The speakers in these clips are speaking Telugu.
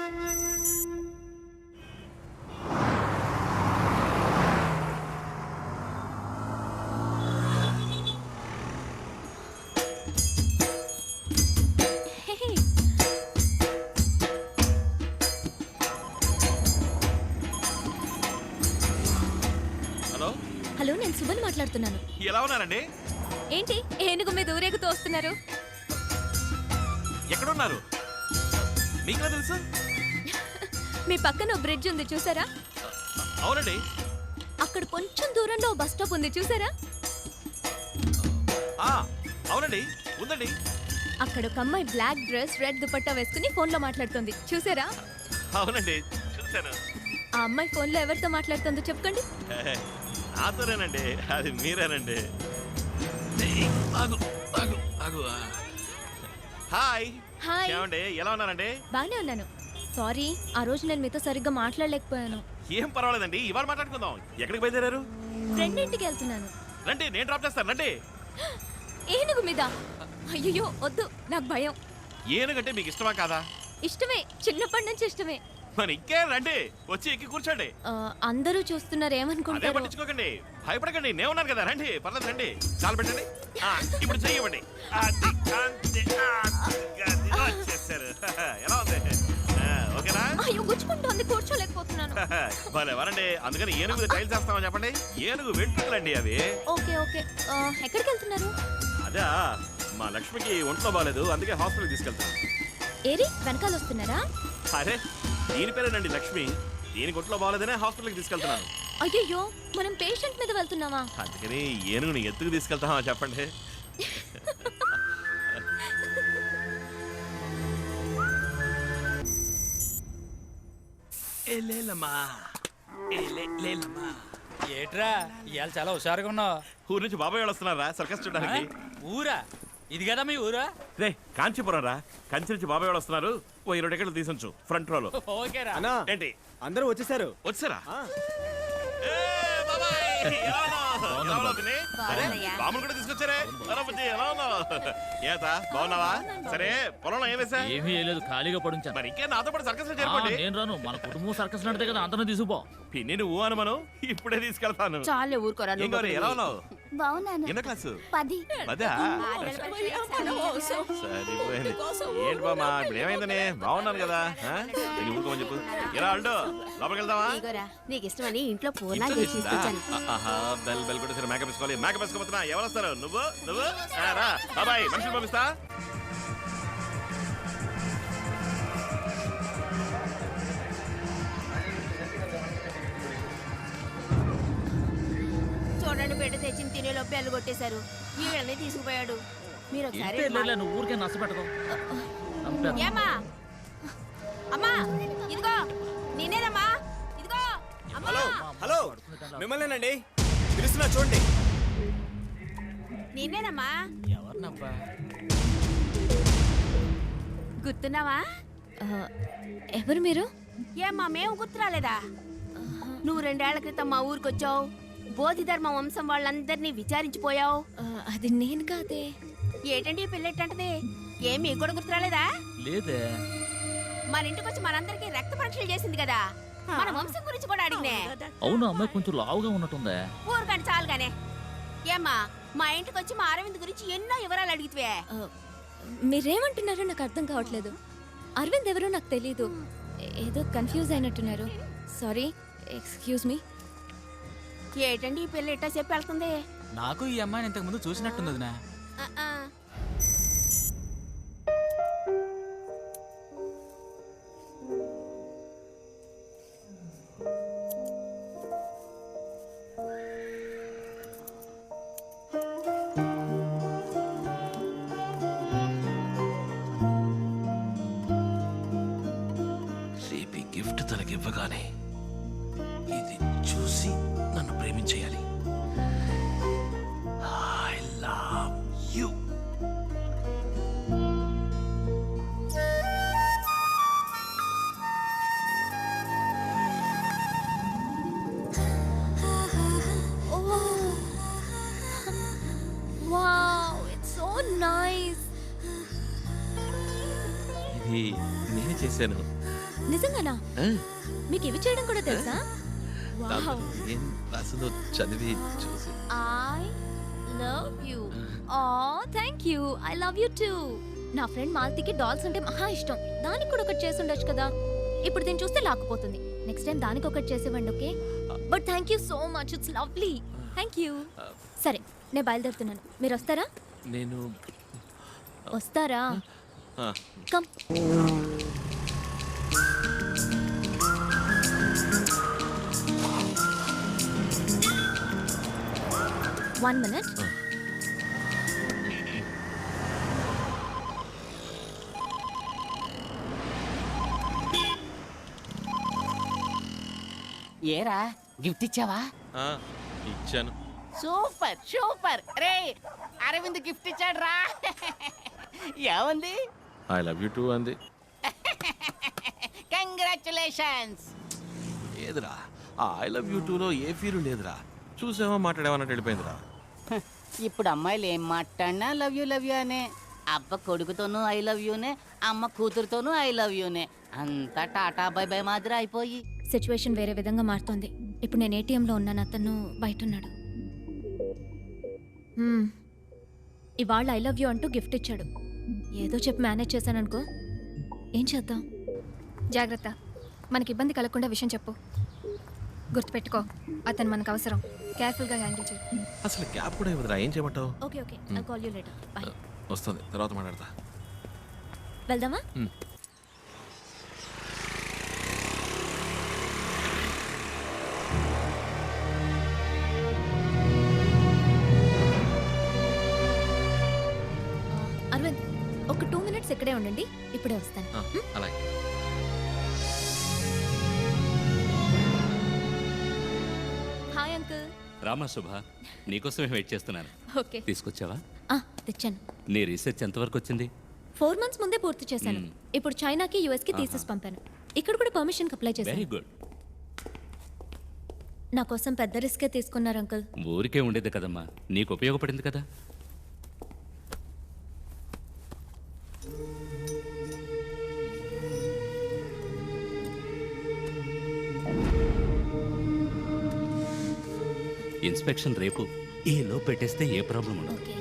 హలో, నేను సుమన్ మాట్లాడుతున్నాను. ఎలా ఉన్నారండి? ఏంటి ఏనుగు మీద ఊరేగుతూ వస్తున్నారు? ఎక్కడున్నారు? మీకా తెలుసు? మీ పక్కన బ్రిడ్జ్ ఉంది చూసారా? అవునండి. అక్కడ కొంచెం దూరంలో బస్ స్టాప్ ఉంది చూసారా? అవునండి, ఉందండి. అక్కడ ఒక అమ్మాయి బ్లాక్ డ్రెస్ రెడ్ దుపట్టా వేసుకుని ఫోన్ లో మాట్లాడుతుంది చూసారా? అవునండి, చూశాను. ఆ అమ్మాయి ఫోన్ లో ఎవరితో మాట్లాడుతుందో చెప్పుకోండి. నాతోనేనండి, అది మీరేనండి. హాయ్. హాయ్. ఏమండి, ఎలా ఉన్నారండి? బానే ఉన్నాను. సారీ, ఆ రోజు నేను మీతో సరిగ్గా మాట్లాడలేకపోయాను. ఏం పర్వాలేదండి, ఇవాళ మాట్లాడుకుందాం. ఎక్కడికి బయలుదేరారు? ఫ్రెండ్ ఇంటికి వెళ్తున్నాను. రండి, నేను డ్రాప్ చేస్తాను. రండి. ఏనుగు మీద? అయ్యో వద్దు, నాకు భయం. ఏనుగంటే మీకు ఇష్టమా కాదా? ఇష్టమే, చిన్నప్పటి నుంచి ఇష్టమే. మరి ఇంకే రండి, వచ్చి ఎక్కి కూర్చోండి. అందరూ చూస్తున్నారు, అదే ఏమనుకుంటారు? పట్టించుకోకండి, భయపడకండి, నేను ఉన్నాను కదా. రండి, పర్లేదు, రండి. కాలు పెట్టండి. ఇప్పుడు చెయ్యండి. వచ్చేసారు. ఎలా ఉంది? ఓకేనా? అయ్యో గుచ్చుకుంటోంది, కూర్చోలేకపోతున్నాను. భలే వరండి, అందుకని ఏనుగు మీద ట్రైల్ చేస్తామని చెప్పండి. ఏనుగు వెంట్రుకలండి అవి. Okay okay. ఎక్కడికి వెళ్తున్నారు? అదా, మా లక్ష్మికి ఒంట్లో బాగాలేదు, అందుకే హాస్పిటల్ తీసుకెళ్తాను. ఏరి వెనకాల వస్తున్నారా? అరే, దీని పేరేనండి లక్ష్మి. దీనికి ఒంట్లో బాగాలేదనే హాస్పిటల్కి తీసుకెళ్తున్నాను. అయ్యయ్యో, మనం పేషెంట్ మీద వెళ్తున్నావా? అందుకని ఏనుగుని ఎత్తుకు తీసుకెళ్తామా చెప్పండి. ఏట్రా ఇవాళ చాలా హుషారుగా ఉన్నావు. ఊరు నుంచి బాబాయ్ వాళ్ళు వస్తున్నారా సర్కస్ చూడడానికి? ఊరా? ఇది కదా మీ ఊరా? రే, కాంచీపురం రా. కంచి నుంచి బాబాయ్ వాళ్ళు వస్తున్నారు. ఓ 20 టికెట్లు తీసుంచు ఫ్రంట్ రోలో. ఓకేరా. ఏంటి అందరూ వచ్చేసారు. వచ్చారా? బాములు కూడా తీసుకొచ్చారే. ఎలా ఉన్నావు? ఏత బాగున్నావా? సరే, పొలంలో ఏం వేసా? ఏమీ లేదు, ఖాళీగా పడుంచాను. మరి ఇంకే నాతో పాటు సర్కస్ లో చేరుకోండి. నేను రాను, మన కుటుంబం సర్కస్ నడితే కదా, అందరం తీసుకుపో. పిన్ని నువ్వు అనుమను ఇప్పుడే తీసుకెళ్తాను. చాలే ఊరుకోరా. ఏం గౌరీ, ఎలా ఉన్నావు? బాగున్నాను. ఎన్నో క్లాసు? 10. అదా? సరిపోయింది. ఏంటి బామ్మా, ఇప్పుడు ఏమైందని? బాగున్నాను కదా. ఊరుకోమని చెప్పు. ఎలా అల్డు, లోపలికి వెళ్దామా? నీకు ఇష్టమని ఇంట్లో పూర్ణ చేసి తీసుకొచ్చాను. బెల్ బెల్ కూడా సరే, మేకప్ వేసుకోవాలి. మేకప్ వేసుకోబోతున్నా. ఎవరు వస్తారు? నువ్వు నువ్వు రా బాబాయ్, మనుషులు పంపిస్తా. చూడండి, బిడ్డ తెచ్చిన తినేలోపు బెల్లు కొట్టేశారు. వీళ్ళని తీసుకుపోయాడు. మీరు ఒకసారి నువ్వు ఊరికే నష్టపెట్టదు. ఏమా అమ్మా, ఇదిగో నేనేనమ్మా. ఇదిగో హలో హలో, మిమ్మల్నేనండి పిలుస్తున్నా, చూడండి. నేనేనమ్మా. ఎవరినబ్బా? గుర్తున్నావా? ఎవరు మీరు? ఏమ్మా, మేము గుర్తురాలేదా? నువ్వు 2 ఏళ్ల క్రితం మా ఊరికొచ్చావు. బోధిధర్మ వంశం వాళ్ళందరినీ విచారించిపోయావు. అది నేను కాదే. ఏటండి పిల్లెట్టంటది? ఏం మీకు కూడా గుర్తురాలేదా? లేదే. మన ఇంటికి వచ్చి మనందరికి రక్త పరీక్షలు చేసింది కదా, మన వంశం గురించి కూడా అడిగినే. అవును, అమ్మాయి కొంచెం లావుగా ఉన్నట్టుందే. ఊరుకండి చాలుగానే. ఏమ్మా, మా ఇంటికి వచ్చి మా అరవింద్ గురించి ఎన్నో వివరాలు అడిగితే. మీరేమంటున్నారో నాకు అర్థం కావట్లేదు. అరవింద్ ఎవరో నాకు తెలీదు. ఏదో కన్ఫ్యూజ్ అయినట్టున్నారు. Sorry, excuse me. ఏటండి ఈ పిల్ల ఎట్టా చెప్పి వెళ్తుంది? నాకు ఈ అమ్మాయిని ఇంతకు ముందు చూసినట్టుంది వదినా. రేపు గిఫ్ట్ తనకివ్వగానే ఇది చూసి నన్ను ప్రేమించేయాలి. I love you. Wow, it's so nice. ఇది నేనే చేశాను. నిజంగానా? మీకు ఇవి చేయడం కూడా తెలుసా? వావ్. ఏం రాసిందో చదివి చూసి I love you. Oh, thank you. I love you too. నా ఫ్రెండ్ మాలతికి డాల్స్ అంటే మహా ఇష్టం. దానికి కూడా ఒకటి చేసి ఉండొచ్చు కదా. ఇప్పుడు దీన్ని చూస్తే లాక్కుపోతుంది. నెక్స్ట్ టైం దానికి ఒకటి చేసేవ్వండి, okay? But thank you so much, it's lovely. Thank you. సరే, నేను బయలుదేరుతున్నాను. మీరు వస్తారా? నేను వస్తారా? ఆ, కమ్. One minute. ఏరా గిఫ్ట్ ఇచ్చావా? ఆ, ఇచ్చాను. సూపర్ సూపర్ రే అరవింద్ గిఫ్ట్ ఇచ్చాడు రా. ఏముంది? ఐ లవ్ యూ టూ అంది. కంగ్రాచులేషన్స్. ఏదిరా ఆ ఐ లవ్ యూ టూలో ఏ ఫీలు లేదురా. చూసావా మాట్లాడేమన్నట్టు వెళ్ళిపోయిందిరా. ఇప్పుడు అమ్మాయిలు ఏం మాట్లాడినా లవ్ యూ అనే. అబ్బ కొడుకుతోనూ ఐ లవ్ యూనే, అమ్మ కూతురుతోనూ ఐ లవ్ యూనే. అంతా టాటా బై బై మాదిరి అయిపోయి. సిచ్యువేషన్ వేరే విధంగా మారుతోంది. ఇప్పుడు నేను ఏటీఎంలో ఉన్నాను, అతను బయట ఉన్నాడు. ఇవాళ ఐ లవ్ యూ అంటూ గిఫ్ట్ ఇచ్చాడు. ఏదో చెప్పి మేనేజ్ చేశాను అనుకో. ఏం చేద్దాం? జాగ్రత్త, మనకి ఇబ్బంది కలగకుండా విషయం చెప్పు. గుర్తుపెట్టుకో, అతను మనకు అవసరం. కేర్ఫుల్గా హ్యాండిల్ చేయి. అసలు క్యాబ్ కూడా ఇవ్వదురా. ఏం చేయమంటావు? Okay okay, I call you later. By. వస్తుంది, తర్వాత మాట్లాడతా. వెళ్దామా? అరవింద్, ఒక 2 minutes ఇక్కడే ఉండండి, ఇప్పుడే వస్తాను. అలాగే. Hi uncle. రామా శుభ, నీకోసమే వెయిట్ చేస్తున్నాను. ఓకే. తీసుకొచ్చావా? తెచ్చాను. నీ రీసెర్చ్ ఎంతవరకు వచ్చింది? 4 months ముందే పూర్తి చేశాను. ఇప్పుడు చైనాకి, యుఎస్కి థీసిస్ పంపాను. ఇక్కడ కూడా పర్మిషన్కి అప్లై చేశాను. Very good. నా కోసం పెద్ద రిస్కే తీసుకున్నారు అంకుల్. ఊరికే ఉండేది కదమ్మా, నీకు ఉపయోగపడింది కదా. ఇన్స్పెక్షన్ రేపు. ఈ లో పెట్టేస్తే ఏ ప్రాబ్లం ఉండదు. ఓకే.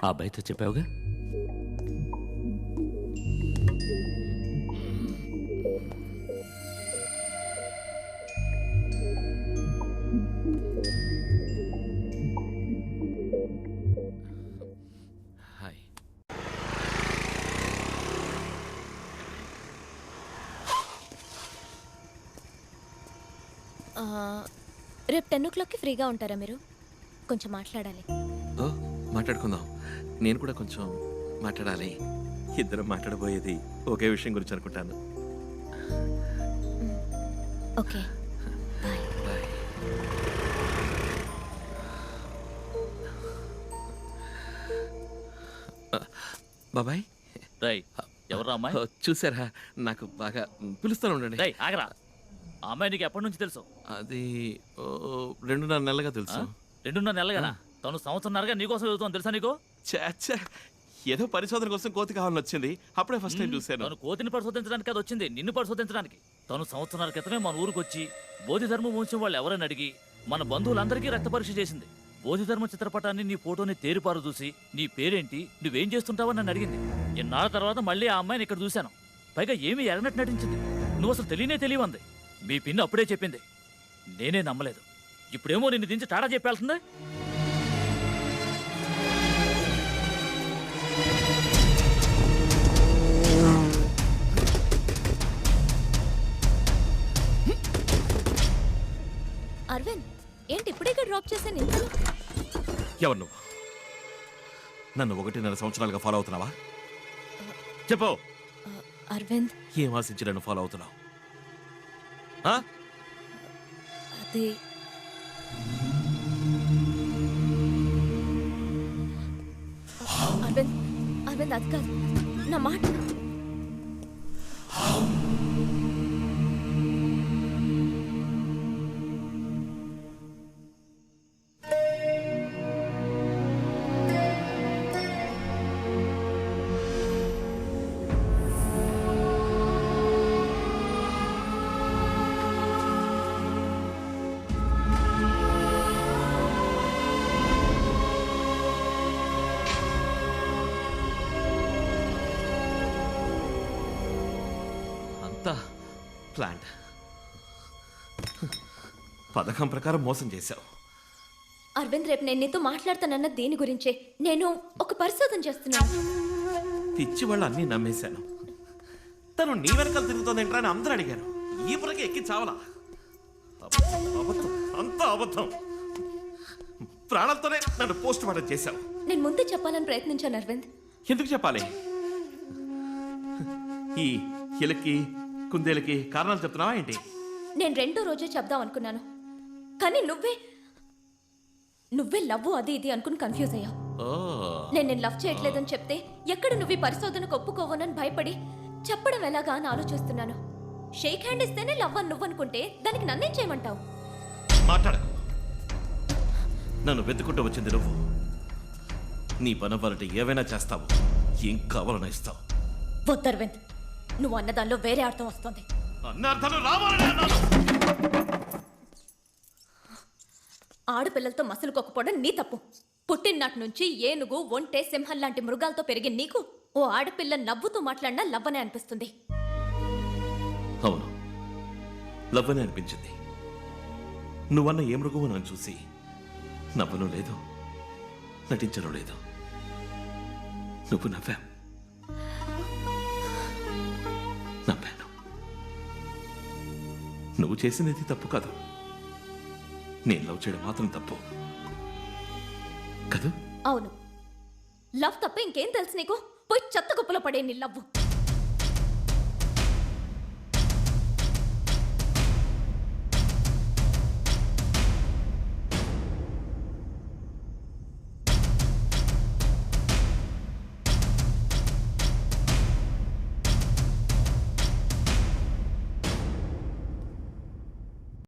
ఆ అబ్బాయితో చెప్పావుగా? హాయ్. రేపు 10 o'clockకి ఫ్రీగా ఉంటారా మీరు? కొంచెం మాట్లాడాలి. ఓ, మాట్లాడుకుందాం. నేను కూడా కొంచెం మాట్లాడాలి. ఇద్దరం మాట్లాడబోయేది ఒకే విషయం గురించి అనుకుంటాను. Okay, bye. బాయ్. బాబాయ్. రై, ఎవరు అమ్మాయి? చూసారా, నాకు బాగా పిలుస్తాను ఉండండి. రై, ఆగరా. ఆ అమ్మాయి నీకు ఎప్పటి నుంచి తెలుసు? అది 2.5 నెలలుగా తెలుసు. 2.5 నెలలుగానా? తను సంవత్సరంన్నరగా నీకోసం చదువుతాను తెలుసా నీకు? చాచా, ఏదో పరిశోధన కోసం కోతి కావాలని వచ్చింది. అప్పుడే ఫస్ట్ టైం చూశాను. తను కోతిని పరిశోధించడానికి అది వచ్చింది, నిన్ను పరిశోధించడానికి. తను సంవత్సరాల క్రితమే మన ఊరికి వచ్చి బోధిధర్మ వంశం వాళ్ళు ఎవరని అడిగి మన బంధువులందరికీ రక్త పరీక్ష చేసింది. బోధిధర్మ చిత్రపటాన్ని, నీ ఫోటోని తేరిపారు చూసి నీ పేరేంటి, నువ్వేం చేస్తుంటావని నన్ను అడిగింది. ఇన్నాళ్ళ తర్వాత మళ్ళీ ఆ అమ్మాయిని ఇక్కడ చూశాను. పైగా ఏమీ ఎరగనట్టు నటించింది. నువ్వు అసలు తెలియవంది. మీ పిన్ని అప్పుడే చెప్పింది, నేనే నమ్మలేదు. ఇప్పుడేమో నిన్ను దించి టాటా చెప్పాల్సిందే. అరవింద్, ఏంటి ఇప్పుడే డ్రాప్ చేశాను ఇంతలో? ఎవరు నువ్వు? నన్ను 1.5 సంవత్సరాలుగా ఫాలో అవుతున్నావా? చెప్పు. అరవింద్, ఏం ఆశించి నన్ను ఫాలో అవుతున్నావు? అది అరవింద్, అరవింద్ అది కాదు, నా మాట. అంతా ప్లాంట్. పథకం ప్రకారం మోసం చేశావు. అరవింద్, రేపు నేను నీతో మాట్లాడతానన్న దీని గురించే. నేను ఒక పరిశోధన చేస్తున్నాను. పిచ్చి వాళ్ళు అన్నీ నమ్మేశాను. తను నీ వెనకాల తిరుగుతోందేంట్రా అని అందరూ అడిగారు. ఈ పురకి ఎక్కి చావలా. అబద్ధం, అంతా అబద్ధం. ప్రాణాలతోనే నన్ను పోస్ట్ మార్టం చేశావు. నేను ముందే చెప్పాలని ప్రయత్నించాను అరవింద్. ఎందుకు చెప్పాలి? ఈ ఎలకి కుందేలకి కారణాలు చెప్తున్నావా ఏంటి? నేను రెండో రోజే చెప్దాం అనుకున్నాను, కానీ నువ్వే లవ్ అది ఇది అనుకుని కన్ఫ్యూజ్ అయ్యావు. నేను లవ్ చేయట్లేదని చెప్తే ఎక్కడ నువ్వు ఈ పరిశోధనకు ఒప్పుకోవనని భయపడి చెప్పడం ఎలాగా అని ఆలోచిస్తున్నాను. షేక్ హ్యాండ్ ఇస్తేనే లవ్ అని నువ్వు అనుకుంటే దానికి నన్నేం చేయమంటావు? మాట్లాడకు. నన్ను వెతుకుంటూ వచ్చింది నువ్వు. నీ పనవ్వాలంటే ఏవైనా చేస్తావు. ఏం కావాలన్నా ఇస్తావు. వద్దు అరవింద్, నువ్వు అన్నదానిలో వేరే అర్థం వస్తుంది. అన్న అర్థాలు రావాలని అన్నాను. ఆడపిల్లలతో మసలుకోకపోవడం నీ తప్పు. పుట్టిననాటి నుంచి ఏనుగు, ఒంటె, సింహం లాంటి మృగాలతో పెరిగిన నీకు ఓ ఆడపిల్ల నవ్వుతూ మాట్లాడినా లవ్వనే అనిపిస్తుంది. అవును, లవ్వనే అనిపించింది. నువ్వన్న ఏ మృగవు నన్ను చూసి నవ్వను లేదు, నటించను లేదు. నువ్వు నవ్వాను. నువ్వు చేసినది తప్పు కాదు. నేను లవ్ చేయడం మాత్రం తప్పు కాదు. అవును, లవ్ తప్ప ఇంకేం తెలుసు నీకు? పోయి చెత్త కుప్పలో పడే నీ లవ్వు.